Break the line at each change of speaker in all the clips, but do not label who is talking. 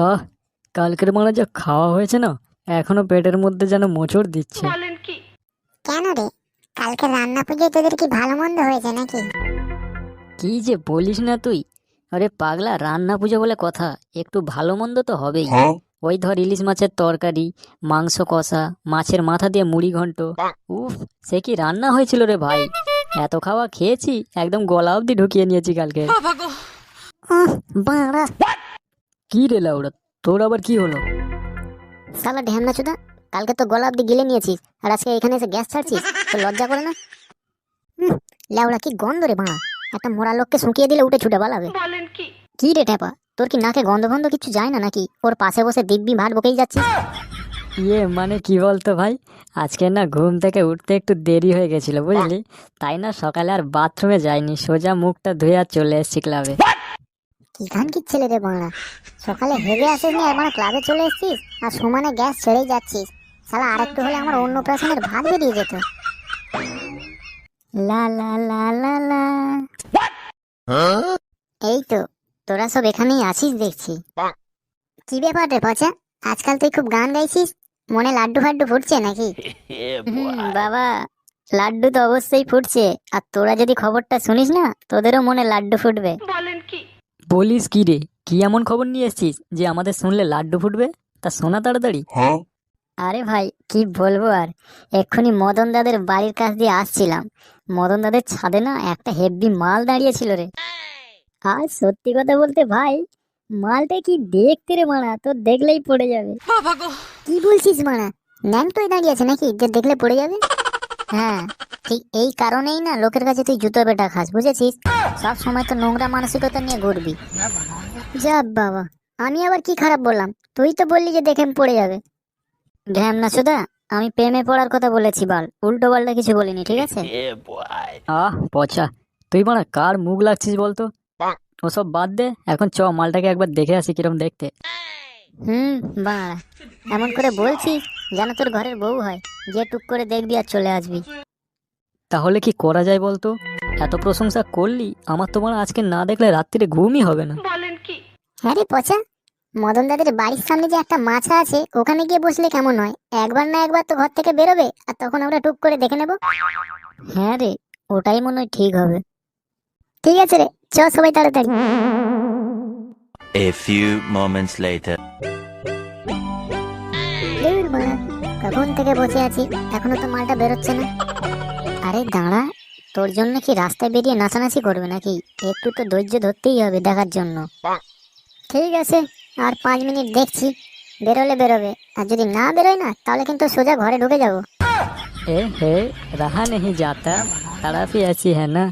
আহ, কালকের মানে যা খাওয়া হয়েছে না, এখনো পেটের মধ্যে যেন মোচড় দিচ্ছে।
কেন রে? কালকে রান্না পুজোয় তোদের কি ভালো মন্দ হয়েছে নাকি?
কি যে বলিস না তুই! আরে পাগলা, রান্না পুজো বলে কথা, একটু ভালো মন্দ তো হবেই। ওই ধর ইলিশ মাছের তরকারি, মাংস কষা, মাছের মাথা দিয়ে মুড়ি ঘন্ট। উফ, সে কি রান্না হয়েছিল রে ভাই! এত খাওয়া খেয়েছি, একদম গলা অবধি ঢুকিয়ে নিয়েছি কালকে।
বাড়া,
কি রে লাউড়া, তোর আবার কি হলো?
শালা ঢ্যামনা চোদা, কালকে তো গলা অব্দি গিলে নিয়েছিস আর আজকে এখানে এসে গ্যাস ছাড়ছিস, তো লজ্জা করে না? লেওড়া কি গন্ধ রে বাড়া! একটা মরা লোককে শুকিয়ে দিলে উঠে ছুটে পালাবে। কি রে ট্যাপা, তোর কি নাকে গন্ধ গন্ধ কিছু যায় না নাকি? ওর পাশে বসে দিব্যি ভাট বকেই যাচ্ছিস।
মানে কি বলতো ভাই, আজকে না ঘুম থেকে উঠতে একটু দেরি হয়ে গেছিল বুঝলি, তাই না সকালে আর বাথরুমে যাইনি, সোজা মুখটা ধুয়ে আর চলে এসেছি ক্লাবে।
কি গান কি ছেলে রে বাড়া! সকালে হেগে আসিস নি আর মানে ক্লাবে চলে এসেছিস আর সমানে গ্যাস ছেড়েই যাচ্ছিস। শালা আরেকটু হলে আমার অন্নপ্রাশনের ভাত বেরিয়ে যেত। লা লা লা লা লা। এই তো, তোরা সব এখানেই আছিস দেখছি। কি ব্যাপার রে পচা, আজকাল তুই খুব গান গাইছিস, মনে লাড্ডু ফাড্ডু ফুটছে নাকি? বাবা, লাড্ডু তো অবশ্যই ফুটছে, আর তোরা যদি খবরটা শুনিস না, তোদেরও মনে লাড্ডু ফুটবে।
বলিস কি রে, কি এমন খবর নিয়ে এসেছিস যে আমাদের শুনলে লাড্ডু ফুটবে? তা শোনা তাড়াতাড়ি।
আরে ভাই, কি বলবো আর, এক্ষুনি মদন দাদের বাড়ির কাছ দিয়ে আসছিলাম। মদন দাদের ছাদে না একটা হেভি মাল দাঁড়িয়ে ছিল রে। আর সত্যি কথা বলতে ভাই, মালটা কি দেখতে রে মারা, তো দেখলেই পড়ে যাবে। কি বলছিস মারা? ন্যাংটোই দাঁড়িয়ে আছে নাকি যে দেখলে পড়ে যাবে? হ্যাঁ, ঠিক এই কারণেই না লোকের কাছে তুই জুতো পেটা খাস, বুঝেছিস? সব সময় তো নোংরা মানসিকতা নিয়ে ঘুরবি। যা বাবা, আমি আবার কি খারাপ বললাম? তুই তো বললি যে দেখে পড়ে যাবে। ঢ্যামনা সুদা, আমি প্রেমে পড়ার কথা বলেছি বাল, উল্টো পাল্টা কিছু বলিনি, ঠিক আছে?
পচা, তুই মানে কার মুখ লাগছিস বলতো? ওসব বাদ দে, এখন চ মালটাকে একবার দেখে আসি কিরম দেখতে।
বাড়া, এমন করে বলছিস যেন তোর ঘরের বউ হয়, যে টুক করে দেখবি আর চলে আসবি।
তাহলে কি করা যায় বলতো? এত প্রশংসা করলি, আমার তো মানে আজকে না দেখলে রাত্রিরে ঘুমই হবে না।
হ্যাঁ রে পচা, মদন দাদের বাড়ির সামনে যে একটা মাছা আছে, ওখানে গিয়ে বসলে কেমন হয়? একবার না একবার তো ঘর থেকে বেরোবে, আর তখন আমরা টুক করে দেখে নেব। হ্যাঁ রে, ওটাই মনে হয় ঠিক হবে। ঠিক আছে রে, চ সবাই তাড়াতাড়ি।
A few moments later.
ধুর বাড়া, কখন থেকে বসে আছি, এখনো তো মালটা বেরোচ্ছে না। আরে দাঁড়া, তোর জন্য কি রাস্তায় বেরিয়ে নাচানাচি করবে নাকি? একটু তো ধৈর্য ধরতেই হবে দেখার জন্য। ঠিক আছে, আর 5 মিনিট দেখছি, বেরোলে বেরোবে, আর যদি না বেরোয় না তাহলে কিন্তু সোজা ঘরে ঢুকে যাব।
এ হে, রাহা নেহি যাতা, তাড়াপি আছি হ্যাঁ না।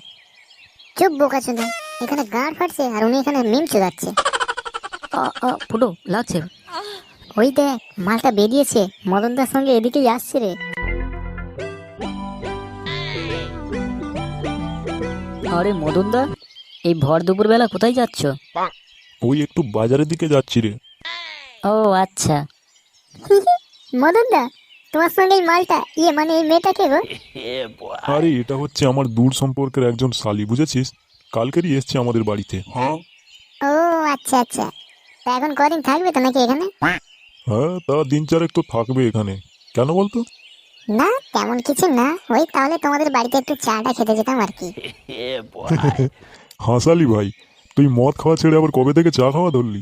চুপ বোকা চোদা, এখানে গাঁড় ফাটছে আর উনি এখানে মিম চোদাচ্ছে।
ফুটো লাগছে।
ওই দেখ, মালটা বেরিয়েছে, মদনদার সঙ্গে এদিকেই আসছে রে।
আরে মদন দা, এই ভর দুপুর বেলা কোথায় যাচ্ছ?
ওই একটু বাজারের দিকে যাচ্ছি রে।
ও আচ্ছা।
মদনদা, তোমার সঙ্গে এই মালটা, মানে এই মেয়েটা কে গো?
আরে এটা হচ্ছে আমার দূর সম্পর্কের একজন শালি, বুঝেছিস? কালকেরই এসছে আমাদের বাড়িতে।
ও আচ্ছা আচ্ছা, তা এখন কদিন থাকবে তো নাকি এখানে?
হ্যাঁ, তা দিন চারেক তো থাকবে এখানে। কেন বলতো?
না তেমন কিছু না, ওই তাহলে তোমাদের বাড়িতে একটু চাটা খেতে যেতাম আর কি।
হাসালি ভাই, তুই মদ খাওয়া ছেড়ে আবার কবে থেকে চা খাওয়া ধরলি?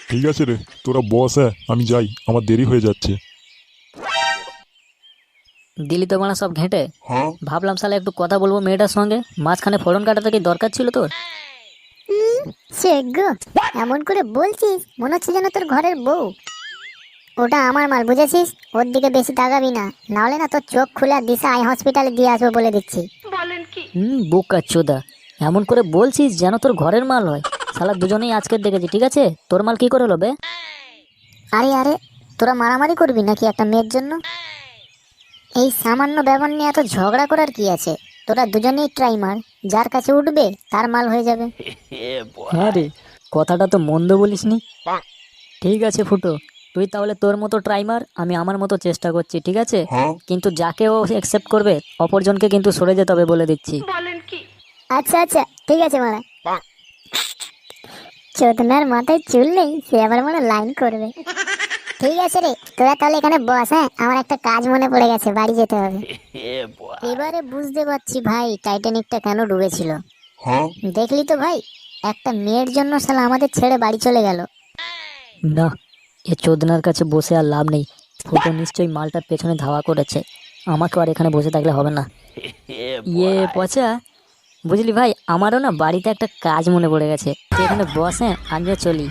ঠিক আছে রে, তোরা বস, হ্যাঁ আমি যাই, আমার দেরি হয়ে যাচ্ছে।
দিলি তো মানে সব ঘেঁটে। ভাবলাম শালা একটু কথা বলবো মেয়েটার সঙ্গে, মাঝখানে ফোড়ন কাটাতে কি দরকার ছিল তোর?
সে গো, এমন করে বলছিস মনে হচ্ছে যেন তোর ঘরের বউ। ওটা আমার মাল, বুঝেছিস? ওর দিকে বেশি তাকাবি না, নাহলে না তোর চোখ খুলে দিশা আই হসপিটালে দিয়ে আসবো বলে দিচ্ছি।
বোকা চোদা, এমন করে বলছিস যেন তোর ঘরের মাল হয়। শালা দুজনেই আজকে দেখেছি, ঠিক আছে? তোর মাল কি করে হলো বে?
আরে আরে, তোরা মারামারি করবি নাকি একটা মেয়ের জন্য? এই সামান্য ব্যাপার নিয়ে এত ঝগড়া করার কি আছে? তোরা দুজনেই ট্রাই মার, যার কাছে উঠবে তার মাল হয়ে যাবে।
হ্যাঁ রে, কথাটা তো মন্দ বলিসনি। ঠিক আছে ফুটো, তুই তাহলে তোর মতো ট্রাই মার, আমি আমার মতো চেষ্টা করছি, ঠিক আছে? কিন্তু যাকে ও অ্যাকসেপ্ট করবে, অপরজনকে কিন্তু সরে যেতে হবে বলে দিচ্ছি।
আচ্ছা আচ্ছা, ঠিক আছে মারা। চোদনার মাথায় চুল নেই, সে আবার মনে লাইন করবে। ঠিক আছে রে, তোরা তাহলে এখানে বস। হ্যাঁ, আমার একটা কাজ মনে পড়ে গেছে, বাড়ি যেতে হবে। এবারে বুঝতে পারছি ভাই টাইটানিকটা কেন ডুবেছিল। দেখলি তো ভাই, একটা মেয়ের জন্য শালা আমাদের ছেড়ে বাড়ি চলে গেল।
না, এ চোদনার কাছে বসে আর লাভ নেই। ফুটো নিশ্চয়ই মালটার পেছনে ধাওয়া করেছে। আমাকে আর এখানে বসে থাকলে হবে না। ইয়ে পচা, বুঝলি ভাই, আমারও না বাড়িতে একটা কাজ মনে পড়ে গেছে। তুই এখানে বসে, আমিও চলি।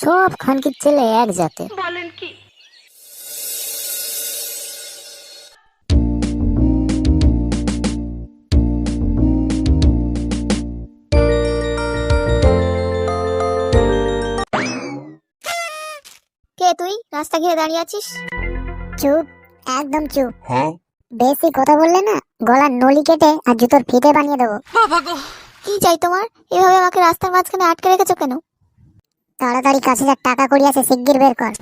সব খানকির ছেলে এক জাতে। কে তুই রাস্তা ঘিরে দাঁড়িয়ে আছিস? চুপ, একদম চুপ। বেশি কথা বললে না গলার নলি কেটে আর জুতোর ফিতে বানিয়ে দেবো। কি চাই তোমার? এভাবে আমাকে রাস্তার মাঝখানে আটকে রেখেছো কেন? তাড়াতাড়ি কাছে যা, টাকা কড়ি আছে শিগগির বের কর।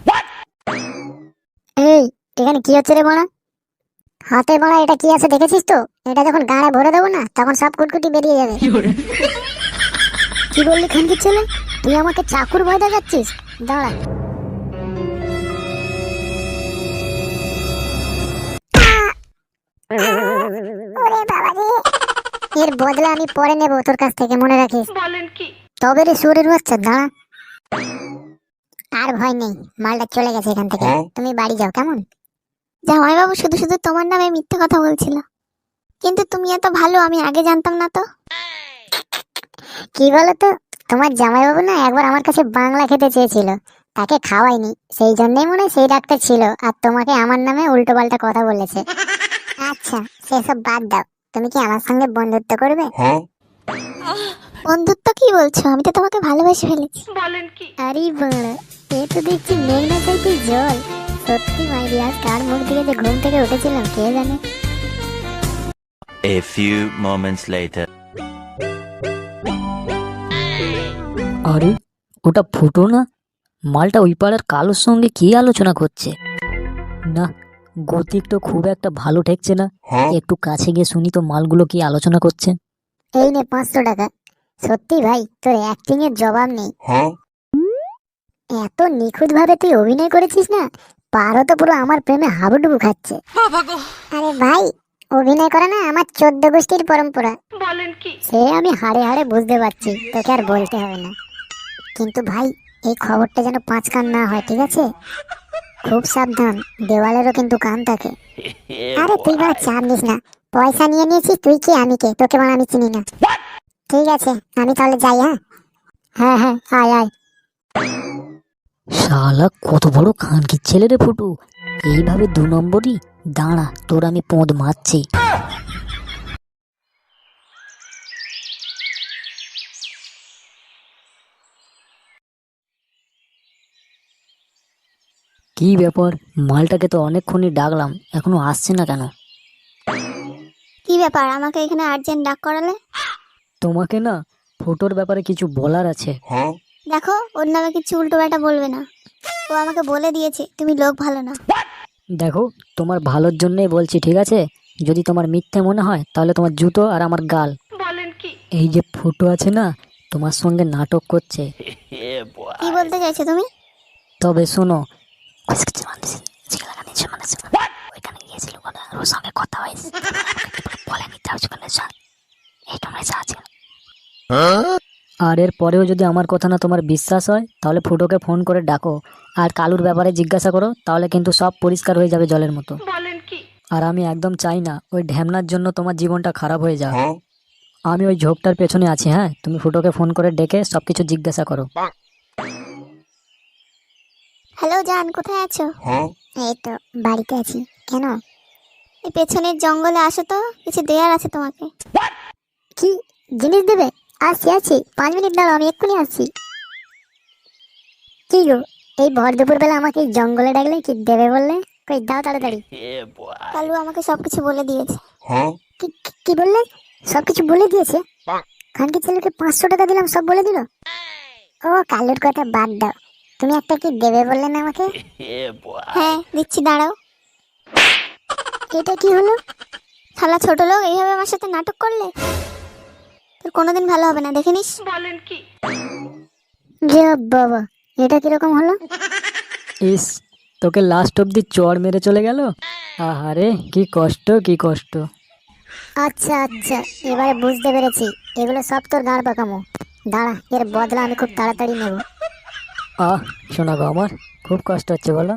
এই, এখানে কি হচ্ছে রে বলা? হাতে বলা এটা কি আছে দেখেছিস তো? এটা যখন গাড়ে ভরে দেবো না, তখন সব কুটকুটি বেরিয়ে যাবে। কি বললি খানকির ছেলে? তুই আমাকে চাকুর ভয় দেখাচ্ছিস? দাঁড়া। ওরে বাবা রে, এর বদলা আমি পরে নেব তোর কাছ থেকে, মনে রাখিস। তবে রে সুরের বাচ্চা, দাঁড়া। আর ভয় নেই, মালটা চলে গেছে এখান থেকে। তুমি বাড়ি যাও, কেমন? জামাইবাবু শুধু শুধু তোমার নামে মিথ্যে কথা বলছিল, কিন্তু তুমি এত ভালো আমি আগে জানতাম না তো। কি বলো তো, তোমার জামাইবাবু না একবার আমার কাছে বাংলা খেতে চেয়েছিল, তাকে খাওয়াইনি, সেই জন্যই মনে হয় সেই ডাক্তার ছিল, আর তোমাকে আমার নামে উল্টো পাল্টা কথা বলেছে। আচ্ছা, সেসব বাদ দাও, তুমি কি আমার সঙ্গে বন্ধুত্ব করবে? বন্ধুত্ব কি বলছো? আমি তো তোমাকে ভালোবেসে ফেলেছি। আরে বাড়া, এ তো দেখছি মেঘনা চাইতে জল। সত্যি মাইরি, আজ কার মুখ থেকে যে ঘুম থেকে উঠেছিলাম কে জানে।
A few moments later.
আরে ওটা ফুটো না? মালটা ওই পাড়ার কালোর সঙ্গে কি আলোচনা করছে? না, গতিক তো খুব একটা ভালো ঠেকছে না। একটু কাছে গিয়ে শুনি তো মালগুলো কি আলোচনা করছে।
এই নে 500 টাকা। সত্যি ভাই, তোর অ্যাক্টিং এর জবাব নেই। এত নিখুঁত ভাবে তুই অভিনয় করেছিস না, পারো তো পুরো আমার প্রেমে হাবুডুবু খাচ্ছে। আরে ভাই, অভিনয় করা না আমার 14 গোষ্ঠীর পরম্পরা। সে আমি হাড়ে হাড়ে বুঝতে পারছি, তোকে আর বলতে হবে না। কিন্তু ভাই, এই খবরটা যেন 5 কান না হয়, ঠিক আছে? খুব সাবধান, দেওয়ালেরও কিন্তু কান থাকে। আরে তুই বাড়া চাপ নিস না, পয়সা নিয়ে নিয়েছিস, তুই কি আমি কে? তোকে বাড়া আমি চিনি না। ঠিক আছে, আমি তাহলে যাই। হ্যাঁ হ্যাঁ হ্যাঁ, আয় আয়।
শালা কত বড় খানকির ছেলে রে ফুটু, এইভাবে 2 নম্বরই। দাঁড়া, তোর আমি পদ মারছি। কি ব্যাপার, মালটাকে তো অনেকক্ষণই ডাকলাম, এখনো আসছে না কেন?
কি ব্যাপার, আমাকে এখানে আর্জেন্ট ডাক করালে?
তোমাকে না ফুটোর ব্যাপারে কিছু বলার আছে।
দেখো, ওর নামে কিছু উল্টো পাল্টা বলবে না। ও আমাকে বলে দিয়েছে তুমি লোক ভালো না।
দেখো, তোমার ভালোর জন্যই বলছি, ঠিক আছে? যদি তোমার মিথ্যে মনে হয় তাহলে তোমার জুতো আর আমার গাল। এই যে ফুটো আছে না, তোমার সঙ্গে নাটক করছে।
কি বলতে চাইছো তুমি?
তবে শোনো, ওইখানে গিয়েছিল ওর সঙ্গে কথা হয়েছে, বলেনি তার জন্য এই তোমরা যা আছে। আর এর পরেও যদি আমার কথা না তোমার বিশ্বাস হয়, তাহলে ফুটোকে ফোন করে ডাকো, আর কালুর ব্যাপারে জিজ্ঞাসা করো, তাহলে কিন্তু সব পরিষ্কার হয়ে যাবে জলের মতো। আর আমি একদম চাই না ওই ঢ্যামনার জন্য তোমার জীবনটা খারাপ হয়ে যাক। আমি ওই ঝোপটার পেছনে আছি। হ্যাঁ, তুমি ফুটোকে ফোন করে ডেকে সবকিছু জিজ্ঞাসা করো।
হ্যালো জান, কোথায় আছো? এই তো বাড়িতে আছি। কেন? এই পেছনের জঙ্গলে আসো তো, কিছু দেয়ার আছে তোমাকে। কি জিনিস দেবে? আসছি আসছি, 5 মিনিট দাঁড়াও, আমি এক্ষুনি আসছি। কি গো, এই ভর দুপুর বেলা আমাকে এই জঙ্গলে ডাকলে, কি দেবে বললে? কই দাও তাড়াতাড়ি। কালু আমাকে সবকিছু বলে দিয়েছে। কি বললে? সবকিছু বলে দিয়েছে? খানকি ছেলেকে 500 টাকা দিলাম, সব বলে দিল? ও কালুর কথা বাদ দাও, তুমি একটা কি দেবে বললে না আমাকে? হ্যাঁ দিচ্ছি, দাঁড়াও। এটা কি হলো? শালা ছোট লোক, এইভাবে আমার সাথে নাটক করলে? তোর কোনোদিন ভালো হবে না, দেখে নিস। যে বাবা, এটা কিরকম হলো?
ইস, তোকে লাস্ট অব্দি চড় মেরে চলে গেল। আহারে, কি কষ্ট কি কষ্ট।
আচ্ছা আচ্ছা, এবারে বুঝতে পেরেছি, এগুলো সব তোর গাঁড় পাকামো। দাঁড়া, এর বদলা আমি খুব তাড়াতাড়ি নেব।
আহ, শোনা গো, আমার খুব কষ্ট হচ্ছে বলো।